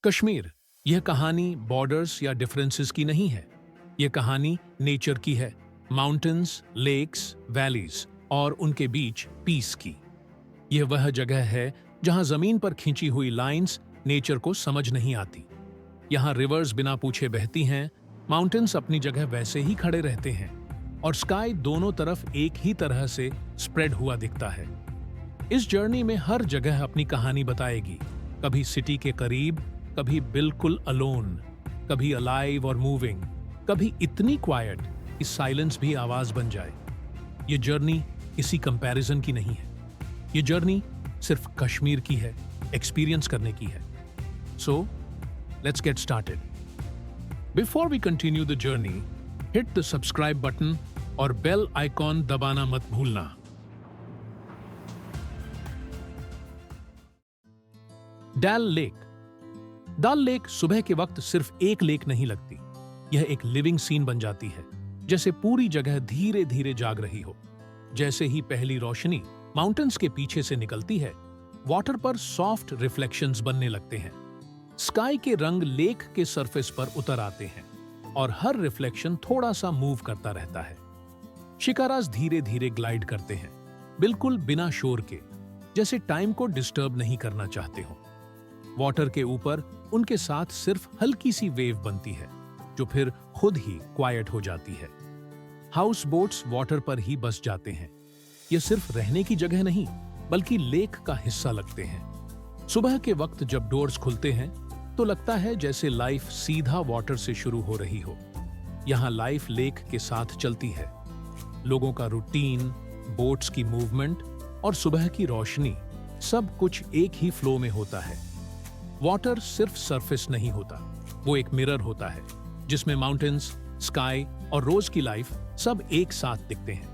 कश्मीर, यह कहानी बॉर्डर्स या डिफरेंसेस की नहीं है। यह कहानी नेचर की है, माउंटेन्स, लेक्स, वैलीज और उनके बीच पीस की। यह वह जगह है जहां जमीन पर खींची हुई लाइंस नेचर को समझ नहीं आती। यहाँ रिवर्स बिना पूछे बहती हैं, माउंटेन्स अपनी जगह वैसे ही खड़े रहते हैं और स्काई दोनों तरफ एक ही तरह से स्प्रेड हुआ दिखता है। इस जर्नी में हर जगह अपनी कहानी बताएगी, कभी सिटी के करीब, कभी बिल्कुल अलोन, कभी अलाइव और मूविंग, कभी इतनी क्वाइट कि साइलेंस भी आवाज बन जाए। ये जर्नी किसी कंपैरिजन की नहीं है। ये जर्नी सिर्फ कश्मीर की है, एक्सपीरियंस करने की है। So let's get started. Before we continue the journey, hit the subscribe button और बेल आइकॉन दबाना मत भूलना। डल लेक। डल लेक सुबह के वक्त सिर्फ एक लेक नहीं लगती, यह एक लिविंग सीन बन जाती है, जैसे पूरी जगह धीरे धीरे जाग रही हो। जैसे ही पहली रोशनी माउंटेन्स के पीछे से निकलती है, वाटर पर सॉफ्ट रिफ्लेक्शंस बनने लगते हैं। स्काई के रंग लेक के सरफेस पर उतर आते हैं और हर रिफ्लेक्शन थोड़ा सा मूव करता रहता है। शिकाराज धीरे धीरे ग्लाइड करते हैं, बिल्कुल बिना शोर के, जैसे टाइम को डिस्टर्ब नहीं करना चाहते हो। वाटर के ऊपर उनके साथ सिर्फ हल्की सी वेव बनती है, जो फिर खुद ही क्वाइट हो जाती है। हाउस बोट्स वाटर पर ही बस जाते हैं। ये सिर्फ रहने की जगह नहीं, बल्कि लेक का हिस्सा लगते हैं। सुबह के वक्त जब डोर्स खुलते हैं, तो लगता है जैसे लाइफ सीधा वाटर से शुरू हो रही हो। यहाँ लाइफ लेक के साथ चलती है। लोगों का रूटीन, बोट्स की मूवमेंट और सुबह की रोशनी, सब कुछ एक ही फ्लो में होता है। वाटर सिर्फ सरफेस नहीं होता, वो एक मिरर होता है, जिसमें माउंटेन्स, स्काई और रोज की लाइफ सब एक साथ दिखते हैं।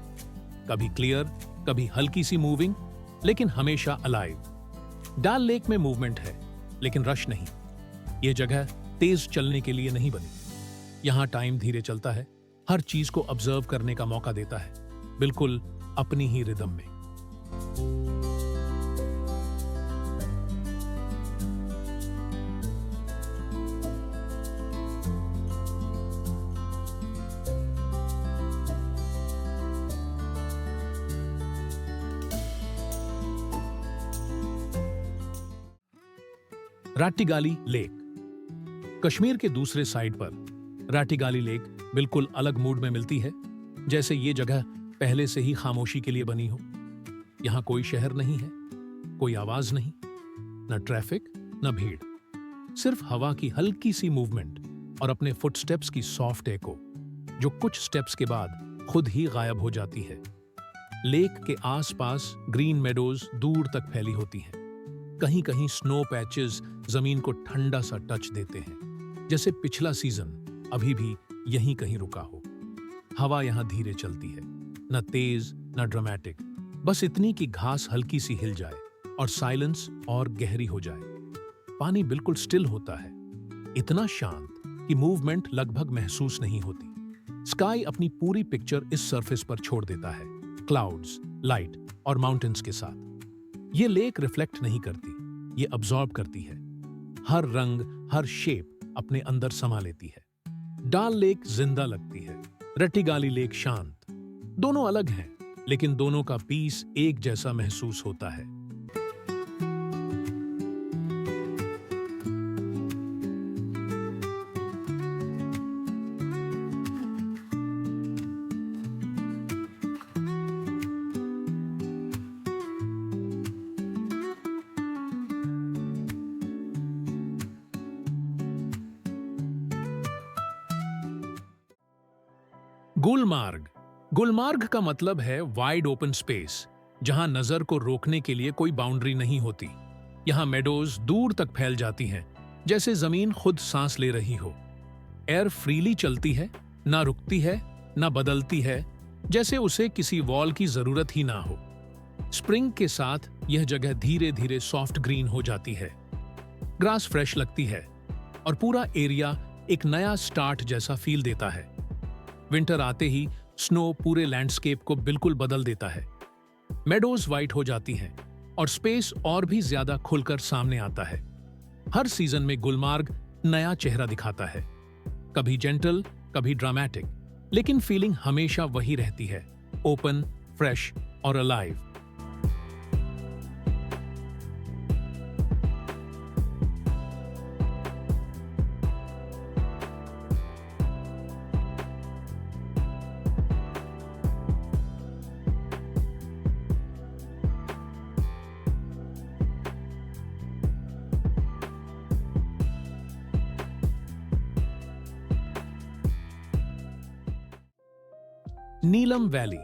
कभी क्लियर, कभी हल्की सी मूविंग, लेकिन हमेशा अलाइव। डल लेक में मूवमेंट है, लेकिन रश नहीं। ये जगह तेज चलने के लिए नहीं बनी। यहाँ टाइम धीरे चलता है, हर चीज को ऑब्जर्व करने का मौका देता है, बिल्कुल अपनी ही रिदम में। राट्टीगाली लेक। कश्मीर के दूसरे साइड पर राट्टीगाली लेक बिल्कुल अलग मूड में मिलती है, जैसे ये जगह पहले से ही खामोशी के लिए बनी हो। यहाँ कोई शहर नहीं है, कोई आवाज नहीं, न ट्रैफिक न भीड़, सिर्फ हवा की हल्की सी मूवमेंट और अपने फुटस्टेप्स की सॉफ्ट एको, जो कुछ स्टेप्स के बाद खुद ही गायब हो जाती है। लेक के आसपास ग्रीन मेडोज दूर तक फैली होती हैं। कहीं कहीं स्नो पैचेस जमीन को ठंडा सा टच देते हैं, जैसे पिछला सीजन अभी भी यहीं कहीं रुका हो। हवा यहाँ धीरे चलती है, न तेज न ड्रामेटिक, बस इतनी कि घास हल्की सी हिल जाए और साइलेंस और गहरी हो जाए। पानी बिल्कुल स्टिल होता है, इतना शांत कि मूवमेंट लगभग महसूस नहीं होती। स्काई अपनी पूरी पिक्चर इस सरफेस पर छोड़ देता है, क्लाउड्स, लाइट और माउंटेन्स के साथ। ये लेक रिफ्लेक्ट नहीं करती, ये अब्सॉर्ब करती है। हर रंग, हर शेप अपने अंदर समा लेती है। डल लेक जिंदा लगती है, राट्टीगाली लेक शांत। दोनों अलग हैं, लेकिन दोनों का पीस एक जैसा महसूस होता है। गुलमार्ग। गुलमार्ग का मतलब है वाइड ओपन स्पेस, जहां नजर को रोकने के लिए कोई बाउंड्री नहीं होती। यहां मेडोज दूर तक फैल जाती हैं, जैसे जमीन खुद सांस ले रही हो। एयर फ्रीली चलती है, ना रुकती है, ना बदलती है, जैसे उसे किसी वॉल की जरूरत ही ना हो। स्प्रिंग के साथ यह जगह धीरे धीरे सॉफ्ट ग्रीन हो जाती है। ग्रास फ्रेश लगती है और पूरा एरिया एक नया स्टार्ट जैसा फील देता है। विंटर आते ही स्नो पूरे लैंडस्केप को बिल्कुल बदल देता है। मेडोज वाइट हो जाती हैं और स्पेस और भी ज्यादा खुलकर सामने आता है। हर सीजन में गुलमार्ग नया चेहरा दिखाता है, कभी जेंटल, कभी ड्रामेटिक, लेकिन फीलिंग हमेशा वही रहती है, ओपन, फ्रेश और अलाइव। नीलम वैली।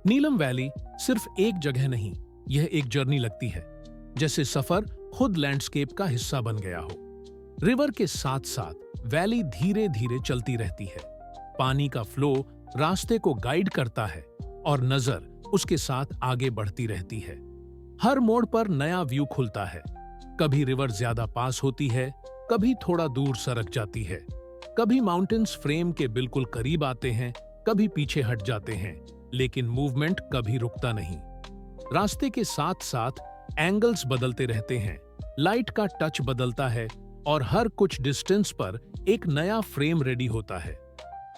नीलम वैली सिर्फ एक जगह नहीं, यह एक जर्नी लगती है, जैसे सफर खुद लैंडस्केप का हिस्सा बन गया हो। रिवर के साथ साथ वैली धीरे धीरे चलती रहती है। पानी का फ्लो रास्ते को गाइड करता है और नजर उसके साथ आगे बढ़ती रहती है। हर मोड़ पर नया व्यू खुलता है। कभी रिवर ज्यादा पास होती है, कभी थोड़ा दूर सरक जाती है, कभी माउंटेन्स फ्रेम के बिल्कुल करीब आते हैं, कभी पीछे हट जाते हैं, लेकिन मूवमेंट कभी रुकता नहीं। रास्ते के साथ साथ एंगल्स बदलते रहते हैं, लाइट का टच बदलता है और हर कुछ डिस्टेंस पर एक नया फ्रेम रेडी होता है।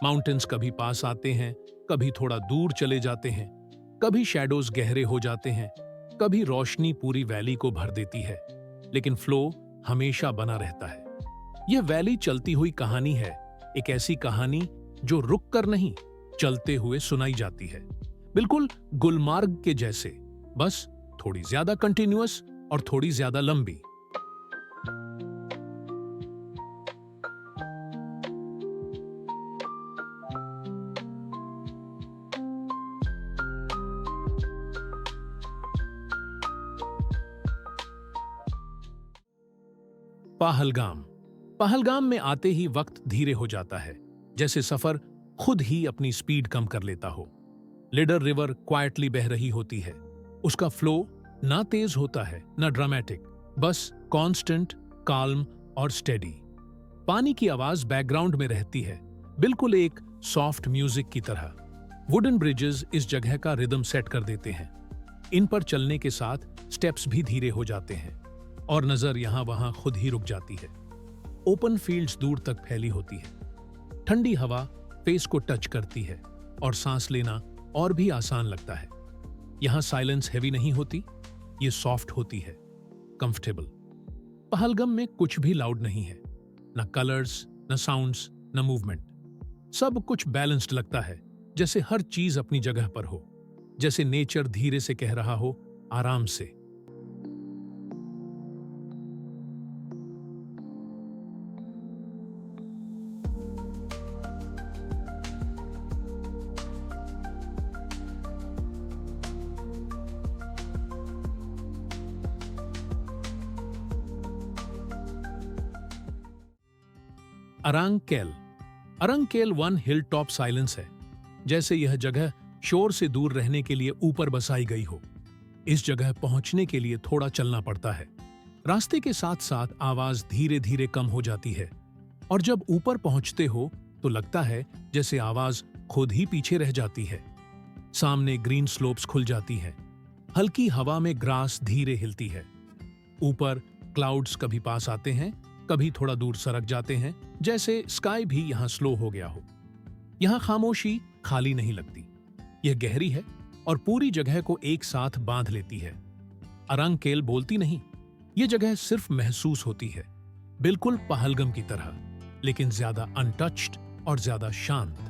माउंटेन्स कभी पास आते हैं, कभी थोड़ा दूर चले जाते हैं, कभी शैडोज गहरे हो जाते हैं, कभी रोशनी पूरी वैली को भर देती है, लेकिन फ्लो हमेशा बना रहता है। यह वैली चलती हुई कहानी है, एक ऐसी कहानी जो रुक कर नहीं, चलते हुए सुनाई जाती है, बिल्कुल गुलमार्ग के जैसे, बस थोड़ी ज्यादा कंटिन्यूअस और थोड़ी ज्यादा लंबी। पहलगाम। पहलगाम में आते ही वक्त धीरे हो जाता है, जैसे सफर खुद ही अपनी स्पीड कम कर लेता हो। लिडर रिवर क्वाइटली बह रही होती है। उसका फ्लो ना तेज होता है ना ड्रामेटिक, बस कांस्टेंट, काल्म और स्टेडी। पानी की आवाज बैकग्राउंड में रहती है, बिल्कुल एक सॉफ्ट म्यूजिक की तरह। वुडन ब्रिजेस इस जगह का रिदम सेट कर देते हैं। इन पर चलने के साथ स्टेप्स भी धीरे हो जाते हैं और नजर यहां वहां खुद ही रुक जाती है। ओपन फील्ड्स दूर तक फैली होती है। ठंडी हवा फेस को टच करती है और सांस लेना और भी आसान लगता है। यहां साइलेंस हैवी नहीं होती, ये सॉफ्ट होती है, कंफर्टेबल। पहलगम में कुछ भी लाउड नहीं है, न कलर्स, न साउंड्स, न मूवमेंट। सब कुछ बैलेंस्ड लगता है, जैसे हर चीज अपनी जगह पर हो, जैसे नेचर धीरे से कह रहा हो, आराम से। अरांग केल वन हिल टॉप साइलेंस है, जैसे यह जगह शोर से दूर रहने के लिए ऊपर बसाई गई हो। इस जगह पहुंचने के लिए थोड़ा चलना पड़ता है। रास्ते के साथ साथ आवाज धीरे धीरे कम हो जाती है और जब ऊपर पहुंचते हो तो लगता है जैसे आवाज खुद ही पीछे रह जाती है। सामने ग्रीन स्लोप्स खुल जाती हैं, हल्की हवा में ग्रास धीरे हिलती है। ऊपर क्लाउड्स कभी पास आते हैं, कभी थोड़ा दूर सरक जाते हैं, जैसे स्काई भी यहां स्लो हो गया हो। यहां खामोशी खाली नहीं लगती, यह गहरी है और पूरी जगह को एक साथ बांध लेती है। अरांग केल बोलती नहीं, यह जगह सिर्फ महसूस होती है, बिल्कुल पहलगम की तरह, लेकिन ज्यादा अनटच्ड और ज्यादा शांत।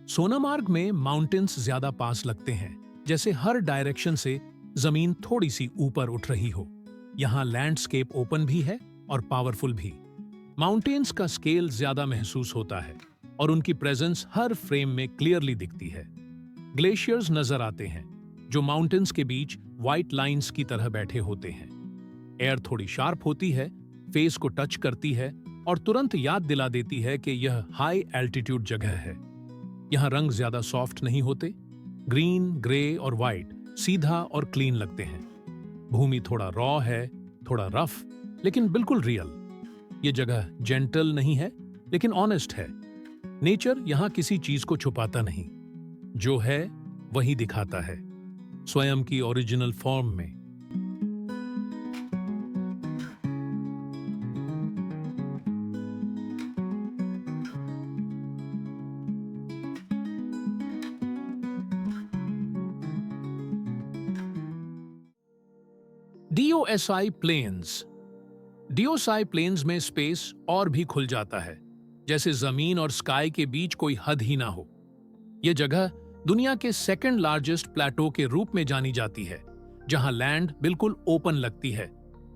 सोनामार्ग में माउंटेन्स ज्यादा पास लगते हैं, जैसे हर डायरेक्शन से जमीन थोड़ी सी ऊपर उठ रही हो। यहां लैंडस्केप ओपन भी है और पावरफुल भी। माउंटेन्स का स्केल ज्यादा महसूस होता है और उनकी प्रेजेंस हर फ्रेम में क्लियरली दिखती है। ग्लेशियर्स नजर आते हैं, जो माउंटेन्स के बीच व्हाइट लाइंस की तरह बैठे होते हैं। एयर थोड़ी शार्प होती है, फेस को टच करती है और तुरंत याद दिला देती है कि यह हाई एल्टीट्यूड जगह है। यहां रंग ज्यादा सॉफ्ट नहीं होते, ग्रीन, ग्रे और व्हाइट सीधा और क्लीन लगते हैं। भूमि थोड़ा रॉ है, थोड़ा रफ, लेकिन बिल्कुल रियल। ये जगह जेंटल नहीं है, लेकिन ऑनेस्ट है। नेचर यहां किसी चीज को छुपाता नहीं, जो है वही दिखाता है, स्वयं की ओरिजिनल फॉर्म में। डीओएसआई प्लेन्स। डीओएसआई प्लेन्स में स्पेस और भी खुल जाता है, जैसे जमीन और स्काई के बीच कोई हद ही ना हो। यह जगह दुनिया के सेकंड लार्जेस्ट प्लेटो के रूप में जानी जाती है, जहां लैंड बिल्कुल ओपन लगती है,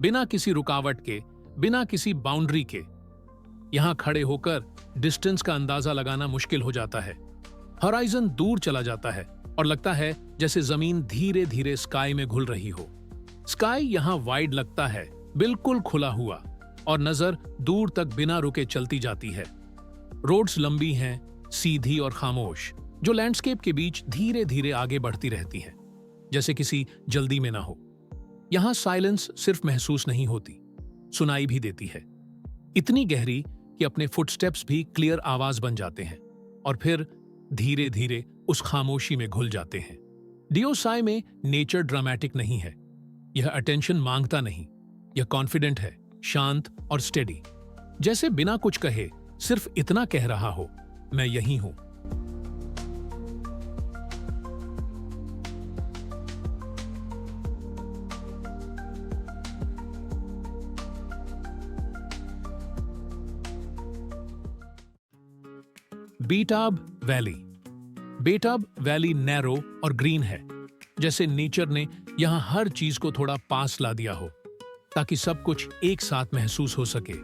बिना किसी रुकावट के, बिना किसी बाउंड्री के। यहां खड़े होकर डिस्टेंस का अंदाजा लगाना मुश्किल हो जाता है। हॉराइजन दूर चला जाता है और लगता है जैसे जमीन धीरे धीरे स्काई में घुल रही हो। स्काई यहां वाइड लगता है, बिल्कुल खुला हुआ, और नजर दूर तक बिना रुके चलती जाती है। रोड्स लंबी हैं, सीधी और खामोश, जो लैंडस्केप के बीच धीरे धीरे आगे बढ़ती रहती है, जैसे किसी जल्दी में ना हो। यहां साइलेंस सिर्फ महसूस नहीं होती, सुनाई भी देती है, इतनी गहरी कि अपने फुटस्टेप्स भी क्लियर आवाज बन जाते हैं और फिर धीरे धीरे उस खामोशी में घुल जाते हैं। डीओएसआई में नेचर ड्रामेटिक नहीं है, यह अटेंशन मांगता नहीं, यह कॉन्फिडेंट है, शांत और स्टेडी, जैसे बिना कुछ कहे सिर्फ इतना कह रहा हो, मैं यही हूं। बेटाब वैली। बेटाब वैली नैरो और ग्रीन है, जैसे नेचर ने यहां हर चीज को थोड़ा पास ला दिया हो, ताकि सब कुछ एक साथ महसूस हो सके।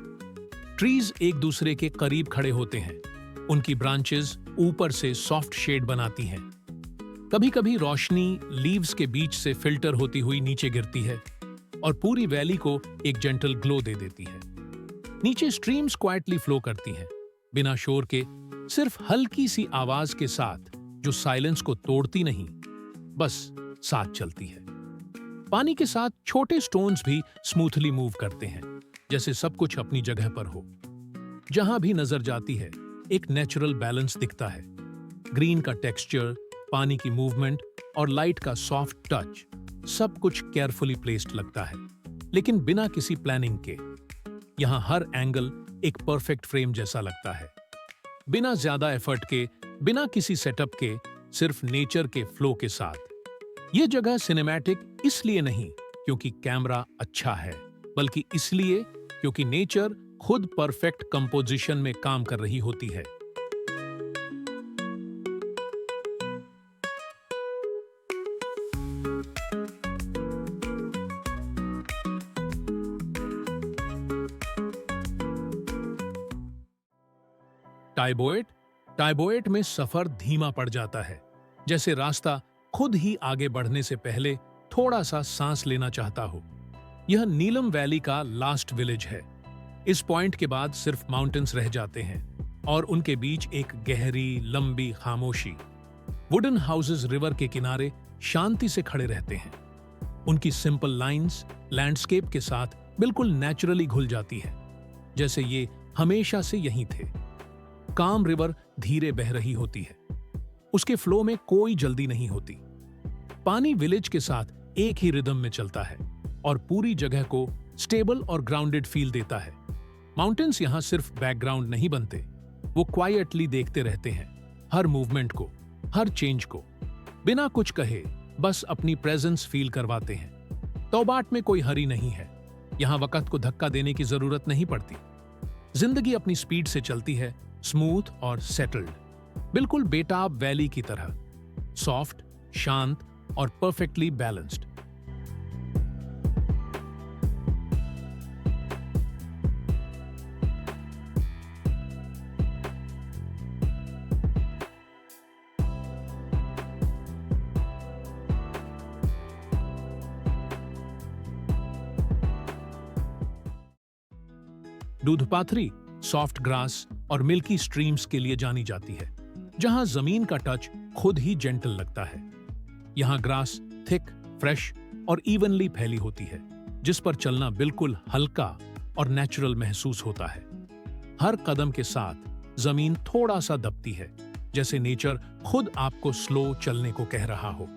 ट्रीज एक दूसरे के करीब खड़े होते हैं, उनकी ब्रांचेस ऊपर से सॉफ्ट शेड बनाती हैं। कभी कभी रोशनी लीव्स के बीच से फिल्टर होती हुई नीचे गिरती है और पूरी वैली को एक जेंटल ग्लो दे देती है। नीचे स्ट्रीम्स क्वाइटली फ्लो करती हैं, बिना शोर के, सिर्फ हल्की सी आवाज के साथ, जो साइलेंस को तोड़ती नहीं, बस साथ चलती है। पानी के साथ छोटे स्टोन्स भी स्मूथली मूव करते हैं, जैसे सब कुछ अपनी जगह पर हो। जहां भी नजर जाती है एक नेचुरल बैलेंस दिखता है। ग्रीन का टेक्सचर, पानी की मूवमेंट और लाइट का सॉफ्ट टच, सब कुछ केयरफुली प्लेस्ड लगता है, लेकिन बिना किसी प्लानिंग के। यहां हर एंगल एक परफेक्ट फ्रेम जैसा लगता है, बिना ज्यादा एफर्ट के, बिना किसी सेटअप के, सिर्फ नेचर के फ्लो के साथ। यह जगह सिनेमैटिक इसलिए नहीं क्योंकि कैमरा अच्छा है, बल्कि इसलिए क्योंकि नेचर खुद परफेक्ट कंपोजिशन में काम कर रही होती है। टाइबोएट। टाइबोएट में सफर धीमा पड़ जाता है, जैसे रास्ता खुद ही आगे बढ़ने से पहले थोड़ा सा सांस लेना चाहता हो। यह नीलम वैली का लास्ट विलेज है। इस पॉइंट के बाद सिर्फ माउंटेन्स रह जाते हैं और उनके बीच एक गहरी लंबी खामोशी। वुडन हाउसेस रिवर के किनारे शांति से खड़े रहते हैं। उनकी सिंपल लाइंस लैंडस्केप के साथ बिल्कुल नेचुरली घुल जाती है, जैसे ये हमेशा से यहीं थे। काम रिवर धीरे बह रही होती है, उसके फ्लो में कोई जल्दी नहीं होती। पानी विलेज के साथ एक ही रिदम में चलता है और पूरी जगह को स्टेबल और ग्राउंडेड फील देता है। माउंटेन्स यहां सिर्फ बैकग्राउंड नहीं बनते, वो क्वाइटली देखते रहते हैं हर मूवमेंट को, हर चेंज को, बिना कुछ कहे, बस अपनी प्रेजेंस फील करवाते हैं। तौबाट में कोई हरी नहीं है, यहां वक्त को धक्का देने की जरूरत नहीं पड़ती। जिंदगी अपनी स्पीड से चलती है, स्मूथ और सेटल्ड, बिल्कुल बेटाब वैली की तरह, सॉफ्ट, शांत और परफेक्टली बैलेंस्ड। दूधपाथरी सॉफ्ट ग्रास और मिल्की स्ट्रीम्स के लिए जानी जाती है, जहां जमीन का टच खुद ही जेंटल लगता है। यहाँ ग्रास थिक, फ्रेश और इवनली फैली होती है, जिस पर चलना बिल्कुल हल्का और नेचुरल महसूस होता है। हर कदम के साथ जमीन थोड़ा सा दबती है, जैसे नेचर खुद आपको स्लो चलने को कह रहा हो।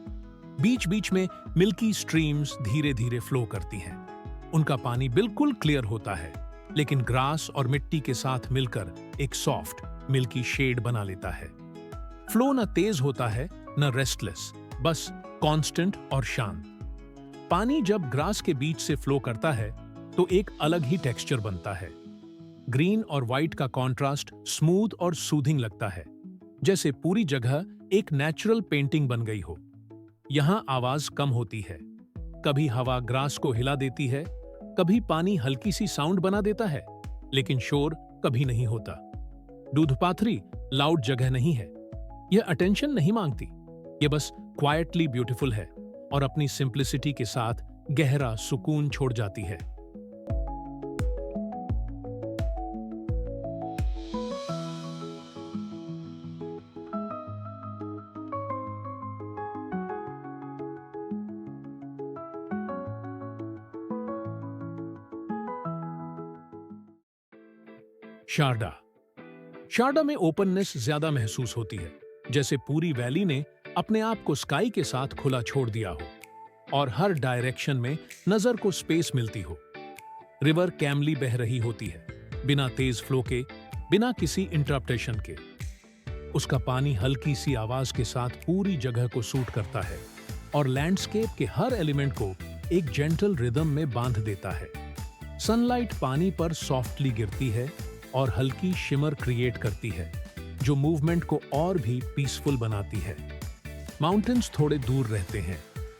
बीच बीच में मिल्की स्ट्रीम्स धीरे धीरे फ्लो करती हैं। उनका पानी बिल्कुल क्लियर होता है, लेकिन ग्रास और मिट्टी के साथ मिलकर एक सॉफ्ट मिल्की शेड बना लेता है। फ्लो न तेज होता है न रेस्टलेस, बस कांस्टेंट और शांत। पानी जब ग्रास के बीच से फ्लो करता है तो एक अलग ही टेक्सचर बनता है। ग्रीन और व्हाइट का कॉन्ट्रास्ट स्मूथ और सूदिंग लगता है, जैसे पूरी जगह एक नेचुरल पेंटिंग बन गई हो। यहाँ आवाज कम होती है, कभी हवा ग्रास को हिला देती है, कभी पानी हल्की सी साउंड बना देता है, लेकिन शोर कभी नहीं होता। दूधपाथरी लाउड जगह नहीं है, यह अटेंशन नहीं मांगती, यह बस क्वाइटली ब्यूटीफुल है और अपनी सिंप्लिसिटी के साथ गहरा सुकून छोड़ जाती है। शारदा। शारदा में ओपननेस ज्यादा महसूस होती है, जैसे पूरी वैली ने अपने आप को स्काई के साथ खुला छोड़ दिया हो और हर डायरेक्शन में नजर को स्पेस मिलती हो। रिवर कैमली बह रही होती है, बिना तेज फ्लो के, बिना किसी इंटरप्टेशन के। उसका पानी हल्की सी आवाज के साथ पूरी जगह को सूट करता है और लैंडस्केप के हर एलिमेंट को एक जेंटल रिदम में बांध देता है। सनलाइट पानी पर सॉफ्टली गिरती है और हल्की शिमर क्रिएट करती है, जो मूवमेंट को और भी पीसफुल बनाती है। माउंटेन्स थोड़े दूर रहते हैं,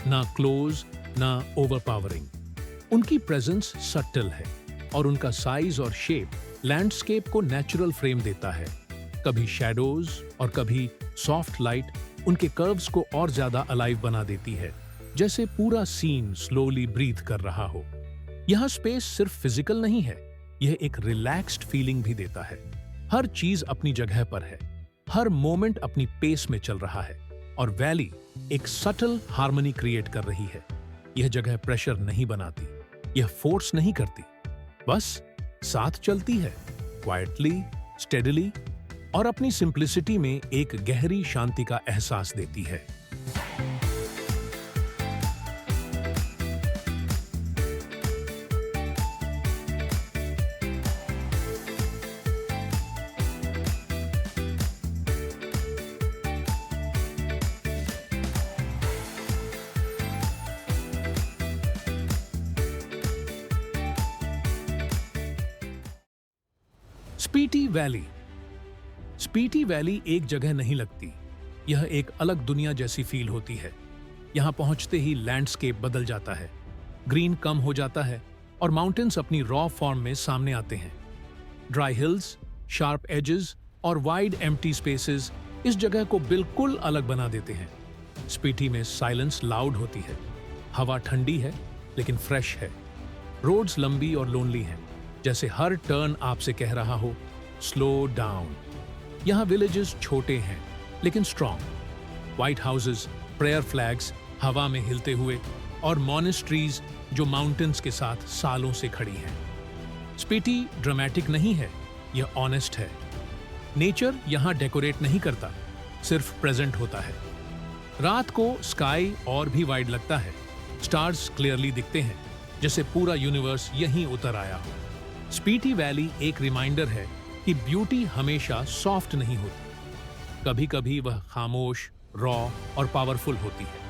ना क्लोज ना ओवरपावरिंग। उनकी प्रेजेंस सटल है और उनका साइज और शेप लैंडस्केप को नेचुरल फ्रेम देता है। कभी शैडोज और कभी सॉफ्ट लाइट उनके कर्व्स को और ज्यादा अलाइव बना देती है, जैसे पूरा सीन स्लोली ब्रीथ कर रहा हो। यहाँ स्पेस सिर्फ फिजिकल नहीं है, यह एक रिलैक्स्ड फीलिंग भी देता है। हर चीज अपनी जगह पर है, हर मोमेंट अपनी पेस में चल रहा है और वैली एक सटल हार्मनी क्रिएट कर रही है। यह जगह प्रेशर नहीं बनाती, यह फोर्स नहीं करती, बस साथ चलती है, क्वाइटली, स्टेडली और अपनी सिंप्लिसिटी में एक गहरी शांति का एहसास देती है। स्पीटी वैली। स्पीटी वैली एक जगह नहीं लगती, यह एक अलग दुनिया जैसी फील होती है। यहां पहुंचते ही लैंडस्केप बदल जाता है, ग्रीन कम हो जाता है और माउंटेन्स अपनी रॉ फॉर्म में सामने आते हैं। ड्राई हिल्स, शार्प एजेस और वाइड एम्प्टी स्पेसेस इस जगह को बिल्कुल अलग बना देते हैं। स्पीटी में साइलेंस लाउड होती है, हवा ठंडी है लेकिन फ्रेश है। रोड्स लंबी और लोनली हैं, जैसे हर टर्न आपसे कह रहा हो स्लो डाउन। यहाँ विलेजेस छोटे हैं लेकिन strong, white houses, prayer flags हवा में हिलते हुए और मॉनेस्ट्रीज जो माउंटेन्स के साथ सालों से खड़ी हैं। स्पीटी ड्रामेटिक नहीं है, यह ऑनेस्ट है। नेचर यहाँ डेकोरेट नहीं करता, सिर्फ प्रेजेंट होता है। रात को स्काई और भी वाइड लगता है, स्टार्स क्लियरली दिखते हैं, जैसे पूरा यूनिवर्स यहीं उतर आया हो। स्पीटी वैली एक रिमाइंडर है कि ब्यूटी हमेशा सॉफ्ट नहीं होती, कभी कभी वह खामोश, रॉ और पावरफुल होती है।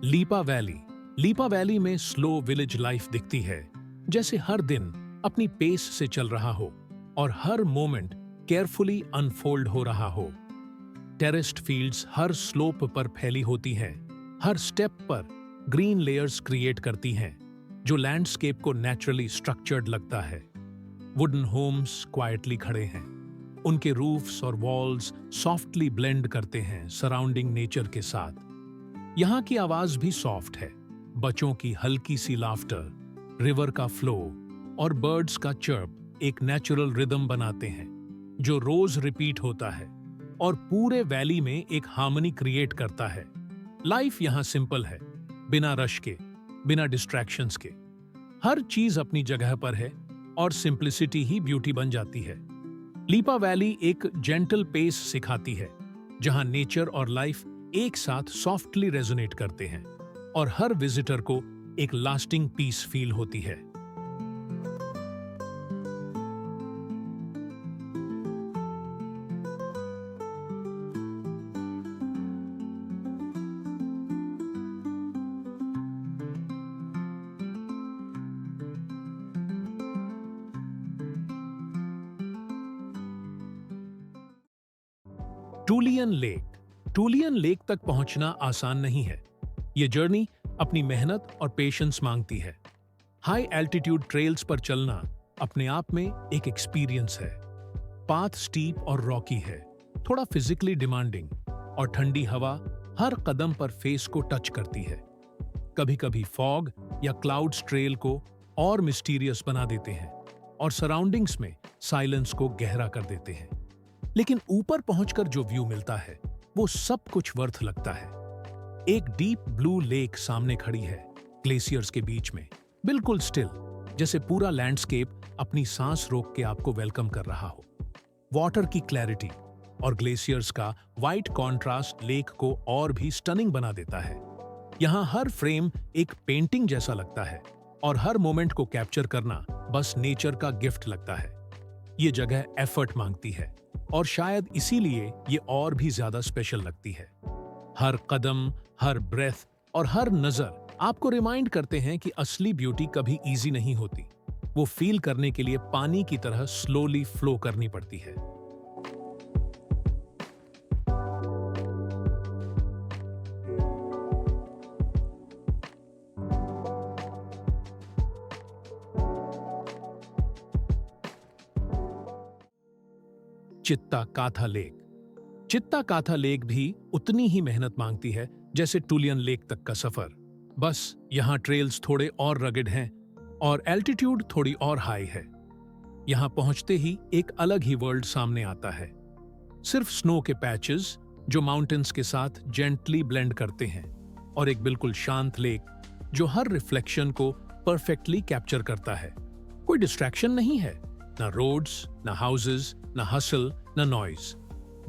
लीपा वैली। लीपा वैली में स्लो विलेज लाइफ दिखती है, जैसे हर दिन अपनी पेस से चल रहा हो और हर मोमेंट केयरफुली अनफोल्ड हो रहा हो। टेरेस्ड फील्ड्स हर स्लोप पर फैली होती हैं, हर स्टेप पर ग्रीन लेयर्स क्रिएट करती हैं, जो लैंडस्केप को नेचुरली स्ट्रक्चर्ड लगता है। वुडन होम्स क्वाइटली खड़े हैं, उनके रूफ्स और वॉल्स सॉफ्टली ब्लेंड करते हैं सराउंडिंग नेचर के साथ। यहाँ की आवाज भी सॉफ्ट है। बच्चों की हल्की सी लाफ्टर, रिवर का फ्लो और बर्ड्स का चर्प एक नेचुरल रिदम बनाते हैं जो रोज रिपीट होता है और पूरे वैली में एक हार्मनी क्रिएट करता है। लाइफ यहाँ सिंपल है, बिना रश के, बिना डिस्ट्रैक्शंस के। हर चीज अपनी जगह पर है और सिंप्लिसिटी ही ब्यूटी बन जाती है। लीपा वैली एक जेंटल पेस सिखाती है जहां नेचर और लाइफ एक साथ सॉफ्टली रेजोनेट करते हैं और हर विजिटर को एक लास्टिंग पीस फील होती है। टूलियन लेक। टूलियन लेक तक पहुंचना आसान नहीं है। ये जर्नी अपनी मेहनत और पेशेंस मांगती है। हाई एल्टीट्यूड ट्रेल्स पर चलना अपने आप में एक एक्सपीरियंस है। पाथ स्टीप और रॉकी है, थोड़ा फिजिकली डिमांडिंग, और ठंडी हवा हर कदम पर फेस को टच करती है। कभी-कभी फॉग या क्लाउड्स ट्रेल को और मिस्टीरियस बना देते हैं और सराउंडिंग्स में साइलेंस को गहरा कर देते हैं। लेकिन ऊपर पहुंचकर जो व्यू मिलता है वो सब कुछ वर्थ लगता है। एक डीप ब्लू लेक सामने खड़ी है, ग्लेशियर्स के बीच में, बिल्कुल स्टिल, जैसे पूरा लैंडस्केप अपनी सांस रोक के आपको वेलकम कर रहा हो। वाटर की क्लैरिटी और ग्लेशियर्स का वाइट कॉन्ट्रास्ट लेक को और भी स्टनिंग बना देता है। यहाँ हर फ्रेम एक पेंटिंग जैसा लगता है और हर मोमेंट को कैप्चर करना बस नेचर का गिफ्ट लगता है। ये जगह एफर्ट मांगती है और शायद इसीलिए ये और भी ज्यादा स्पेशल लगती है। हर कदम, हर ब्रेथ और हर नजर आपको रिमाइंड करते हैं कि असली ब्यूटी कभी इजी नहीं होती। वो फील करने के लिए पानी की तरह स्लोली फ्लो करनी पड़ती है। चित्ता काथा लेक। चित्ता काथा लेक भी उतनी ही मेहनत मांगती है जैसे टूलियन लेक तक का सफर। बस यहाँ ट्रेल्स थोड़े और रगड हैं और एल्टीट्यूड थोड़ी और हाई है। यहाँ पहुंचते ही एक अलग ही वर्ल्ड सामने आता है। सिर्फ स्नो के पैचेस जो माउंटेन्स के साथ जेंटली ब्लेंड करते हैं और एक बिल्कुल शांत लेक जो हर रिफ्लेक्शन को परफेक्टली कैप्चर करता है। कोई डिस्ट्रैक्शन नहीं है, ना रोड्स, ना हाउसेस, ना हसल, ना नॉइज।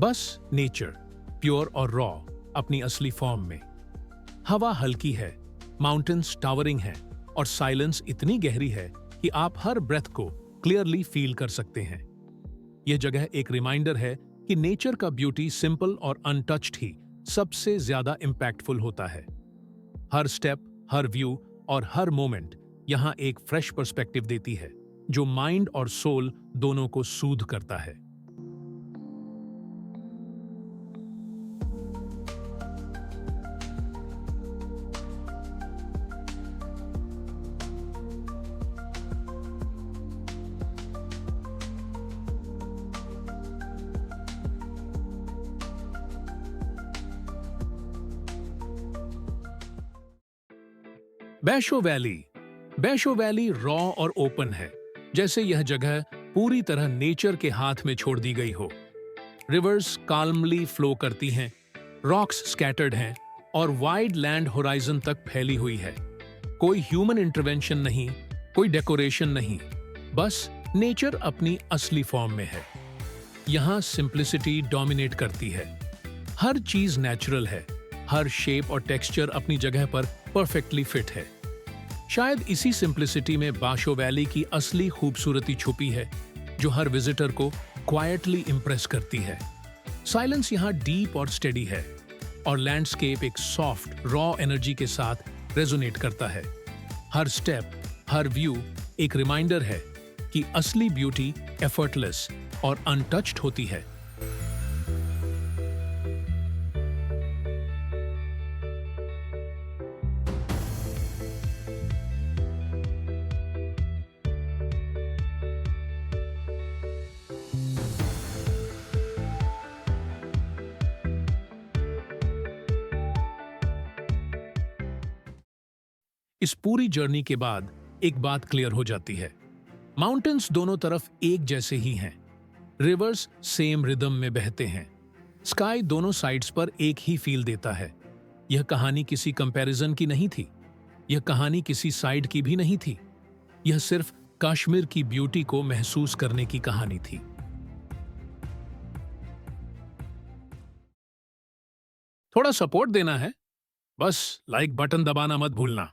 बस नेचर, प्योर और रॉ अपनी असली फॉर्म में। हवा हल्की है, माउंटेन्स टावरिंग है और साइलेंस इतनी गहरी है कि आप हर ब्रेथ को क्लियरली फील कर सकते हैं। यह जगह एक रिमाइंडर है कि नेचर का ब्यूटी सिंपल और अनटच्ड ही सबसे ज्यादा इंपैक्टफुल होता है। हर स्टेप, हर व्यू और हर मोमेंट यहां एक फ्रेश पर्सपेक्टिव देती है जो माइंड और सोल दोनों को सूद करता है। बैशो वैली। बैशो वैली रॉ और ओपन है, जैसे यह जगह पूरी तरह नेचर के हाथ में छोड़ दी गई हो। रिवर्स काल्मली फ्लो करती हैं, रॉक्स स्कैटर्ड हैं और वाइड लैंड होराइजन तक फैली हुई है। कोई ह्यूमन इंटरवेंशन नहीं, कोई डेकोरेशन नहीं, बस नेचर अपनी असली फॉर्म में है। यहाँ सिंप्लिसिटी डोमिनेट करती है। हर चीज नेचुरल है, हर शेप और टेक्सचर अपनी जगह पर परफेक्टली फिट है। शायद इसी सिंप्लिसिटी में बाशो वैली की असली खूबसूरती छुपी है, जो हर विजिटर को क्वाइटली इंप्रेस करती है। साइलेंस यहाँ डीप और स्टेडी है और लैंडस्केप एक सॉफ्ट रॉ एनर्जी के साथ रेजोनेट करता है। हर स्टेप, हर व्यू एक रिमाइंडर है कि असली ब्यूटी एफर्टलेस और अनटच्ड होती है। इस पूरी जर्नी के बाद एक बात क्लियर हो जाती है। माउंटेन्स दोनों तरफ एक जैसे ही हैं। रिवर्स सेम रिदम में बहते हैं। स्काई दोनों साइड्स पर एक ही फील देता है। यह कहानी किसी कंपैरिजन की नहीं थी। यह कहानी किसी साइड की भी नहीं थी। यह सिर्फ कश्मीर की ब्यूटी को महसूस करने की कहानी थी। थोड़ा सपोर्ट देना है, बस लाइक बटन दबाना मत भूलना।